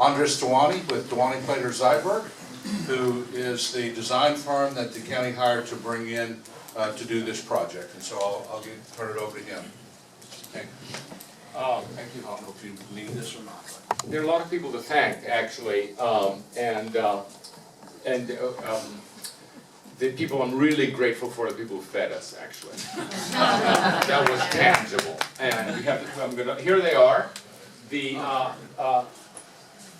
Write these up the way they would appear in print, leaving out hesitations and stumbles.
Andres Dewani with Dewani Plater Zyberg, who is the design firm that the county hired to bring in to do this project. And so I'll turn it over to him. Thank you. Thank you. I don't know if you need this or not. There are a lot of people to thank, actually, the people I'm really grateful for are the people who fed us, actually. That was tangible. And we have here they are, the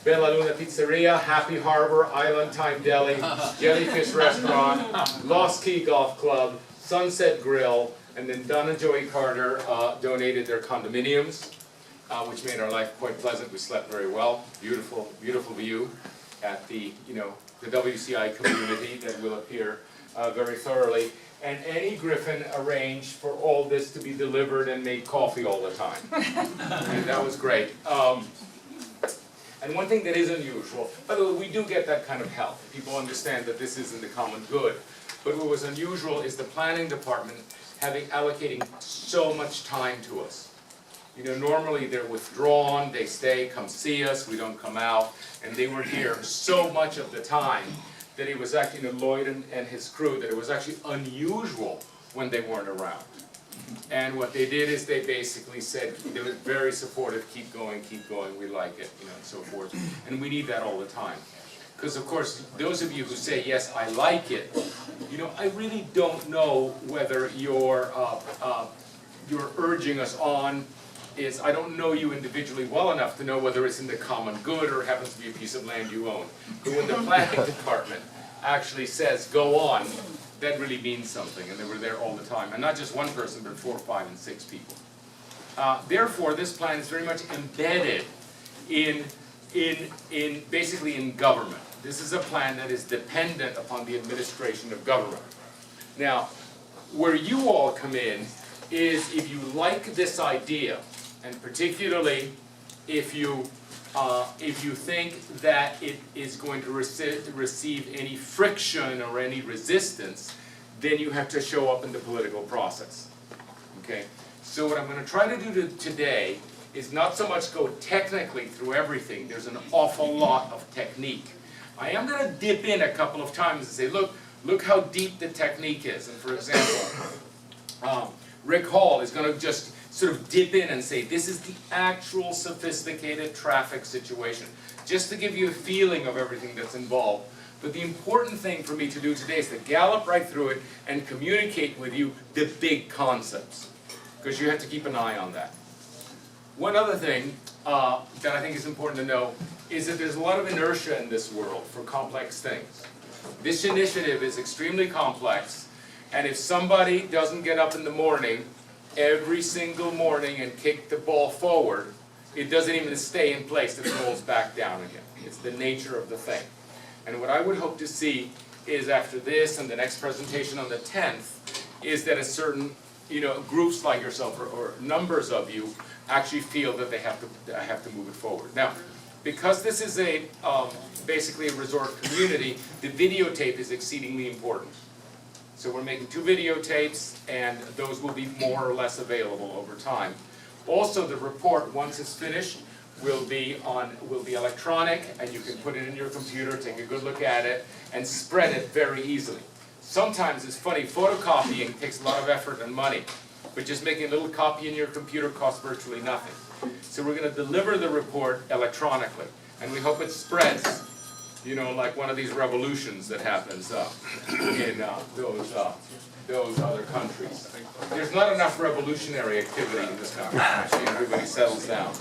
Bella Luna Pizzeria, Happy Harbor, Island Time Deli, Jellyfish Restaurant, Lost Key Golf Club, Sunset Grill, and then Don and Joey Carter donated their condominiums, which made our life quite pleasant. We slept very well. Beautiful, beautiful view at the, the WCI community that will appear very thoroughly. And Annie Griffin arranged for all this to be delivered and made coffee all the time. And that was great. And one thing that is unusual, by the way, we do get that kind of help. People understand that this isn't the common good. But what was unusual is the planning department allocating so much time to us. Normally they're withdrawn, they stay, come see us, we don't come out, and they were here so much of the time that it was actually, Lloyd and his crew, that it was actually unusual when they weren't around. And what they did is they basically said, they were very supportive, keep going, we like it, and so forth. And we need that all the time. Because of course, those of you who say, yes, I like it, I really don't know whether you're urging us on. I don't know you individually well enough to know whether it's in the common good or happens to be a piece of land you own. But when the planning department actually says, go on, that really means something, and they were there all the time. And not just one person, but 4, 5, and 6 people. Therefore, this plan is very much embedded basically in government. This is a plan that is dependent upon the administration of government. Now, where you all come in is if you like this idea, and particularly if you think that it is going to receive any friction or any resistance, then you have to show up in the political process. Okay? So what I'm going to try to do today is not so much go technically through everything. There's an awful lot of technique. I am going to dip in a couple of times and say, look how deep the technique is. And for example, Rick Hall is going to just sort of dip in and say, this is the actual sophisticated traffic situation, just to give you a feeling of everything that's involved. But the important thing for me to do today is to gallop right through it and communicate with you the big concepts, because you have to keep an eye on that. One other thing that I think is important to know is that there's a lot of inertia in this world for complex things. This initiative is extremely complex, and if somebody doesn't get up in the morning, every single morning, and kick the ball forward, it doesn't even stay in place, it rolls back down again. It's the nature of the thing. And what I would hope to see is after this and the next presentation on the 10th, is that a certain, groups like yourself or numbers of you actually feel that they have to move it forward. Now, because this is basically a resort community, the videotape is exceedingly important. So we're making 2 videotapes, and those will be more or less available over time. Also, the report, once it's finished, will be electronic, and you can put it in your computer, take a good look at it, and spread it very easily. Sometimes it's funny, photocopying takes a lot of effort and money, but just making a little copy in your computer costs virtually nothing. So we're going to deliver the report electronically, and we hope it spreads, like one of these revolutions that happens in those other countries. There's not enough revolutionary activity in this country. Actually, everybody settles down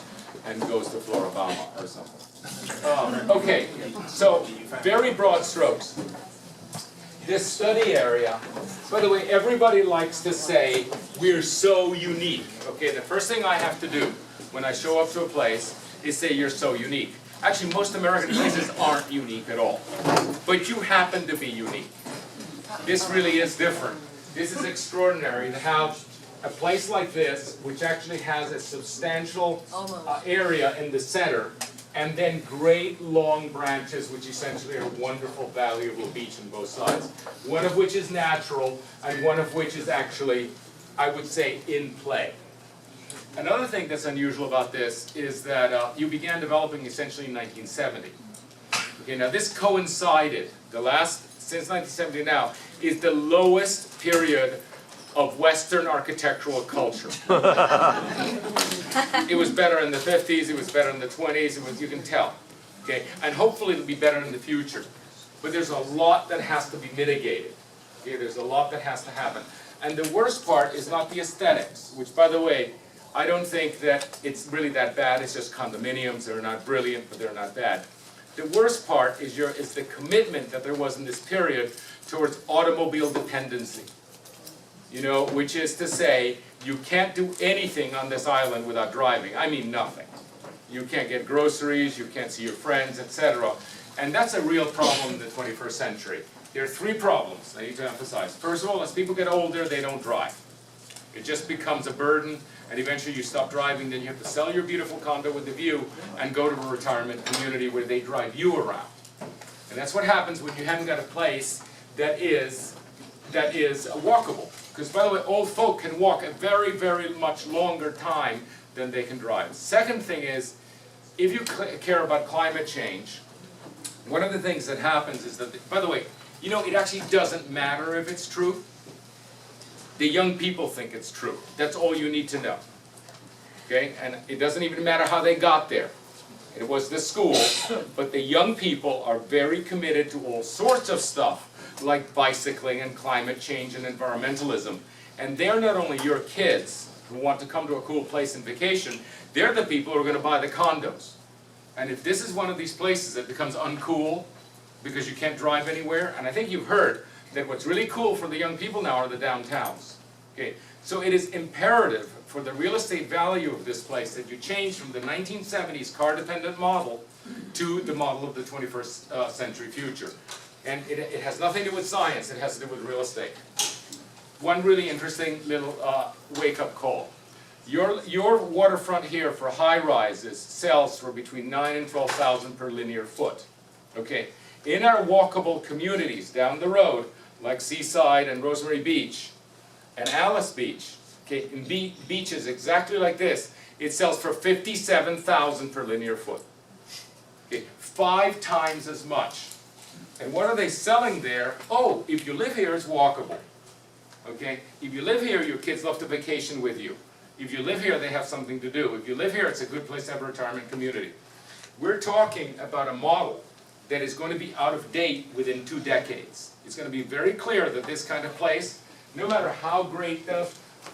and goes to Floribama or something. Okay, so very broad strokes. This study area, by the way, everybody likes to say, we're so unique. Okay, the first thing I have to do when I show up to a place is say, you're so unique. Actually, most American places aren't unique at all. But you happen to be unique. This really is different. This is extraordinary to have a place like this, which actually has a substantial area in the center, and then great long branches, which essentially are wonderful, valuable beach on both sides. One of which is natural, and one of which is actually, I would say, in play. Another thing that's unusual about this is that you began developing essentially in 1970. Okay, now this coincided, since 1970 now, is the lowest period of Western architectural culture. It was better in the 50s, it was better in the 20s, you can tell. Okay, and hopefully it'll be better in the future. But there's a lot that has to be mitigated. Okay, there's a lot that has to happen. And the worst part is not the aesthetics, which, by the way, I don't think that it's really that bad. It's just condominiums. They're not brilliant, but they're not bad. The worst part is the commitment that there was in this period towards automobile dependency. You know, which is to say, you can't do anything on this island without driving. I mean nothing. You can't get groceries, you can't see your friends, etc. And that's a real problem in the 21st century. There are three problems I need to emphasize. First of all, as people get older, they don't drive. It just becomes a burden, and eventually you stop driving, then you have to sell your beautiful condo with the view and go to a retirement community where they drive you around. And that's what happens when you haven't got a place that is walkable. Because, by the way, old folk can walk a very, very much longer time than they can drive. Second thing is, if you care about climate change, one of the things that happens is that, by the way, you know, it actually doesn't matter if it's true. The young people think it's true. That's all you need to know. Okay? And it doesn't even matter how they got there. It was the school, but the young people are very committed to all sorts of stuff, like bicycling and climate change and environmentalism. And they're not only your kids who want to come to a cool place and vacation, they're the people who are going to buy the condos. And if this is one of these places that becomes uncool because you can't drive anywhere, and I think you've heard that what's really cool for the young people now are the downtowns. Okay, so it is imperative for the real estate value of this place that you change from the 1970s car-dependent model to the model of the 21st century future. And it has nothing to do with science, it has to do with real estate. One really interesting little wake-up call. Your waterfront here for high-rises sells for between 9,000 and 12,000 per linear foot. Okay, in our walkable communities down the road, like Seaside and Rosemary Beach and Alice Beach, okay, in beaches exactly like this, it sells for 57,000 per linear foot. Okay, 5 times as much. And what are they selling there? Oh, if you live here, it's walkable. Okay, if you live here, your kids love to vacation with you. If you live here, they have something to do. If you live here, it's a good place to have a retirement community. We're talking about a model that is going to be out of date within 2 decades. It's going to be very clear that this kind of place, no matter how great the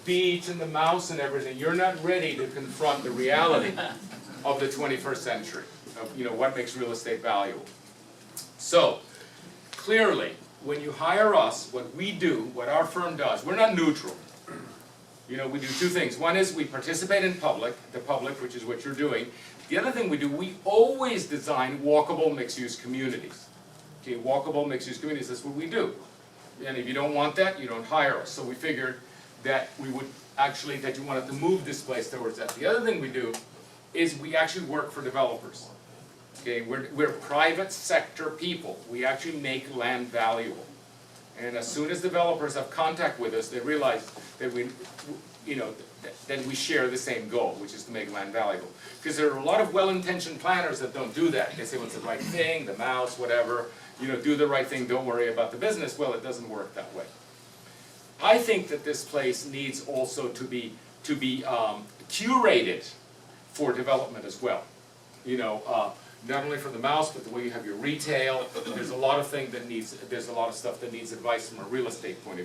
beach and the mouse and everything, you're not ready to confront the reality of the 21st century, of, you know, what makes real estate valuable. So, clearly, when you hire us, what we do, what our firm does, we're not neutral. You know, we do 2 things. One is we participate in the public, which is what you're doing. The other thing we do, we always design walkable mixed-use communities. Okay, walkable mixed-use communities, that's what we do. And if you don't want that, you don't hire us. So we figured that we would actually, that you wanted to move this place towards that. The other thing we do is we actually work for developers. Okay, we're private sector people. We actually make land valuable. And as soon as developers have contact with us, they realize that then we share the same goal, which is to make land valuable. Because there are a lot of well-intentioned planners that don't do that. They say, well, it's the right thing, the mouse, whatever, you know, do the right thing, don't worry about the business. Well, it doesn't work that way. I think that this place needs also to be curated for development as well. You know, not only for the mouse, but the way you have your retail. There's a lot of stuff that needs advice from a real estate point of view.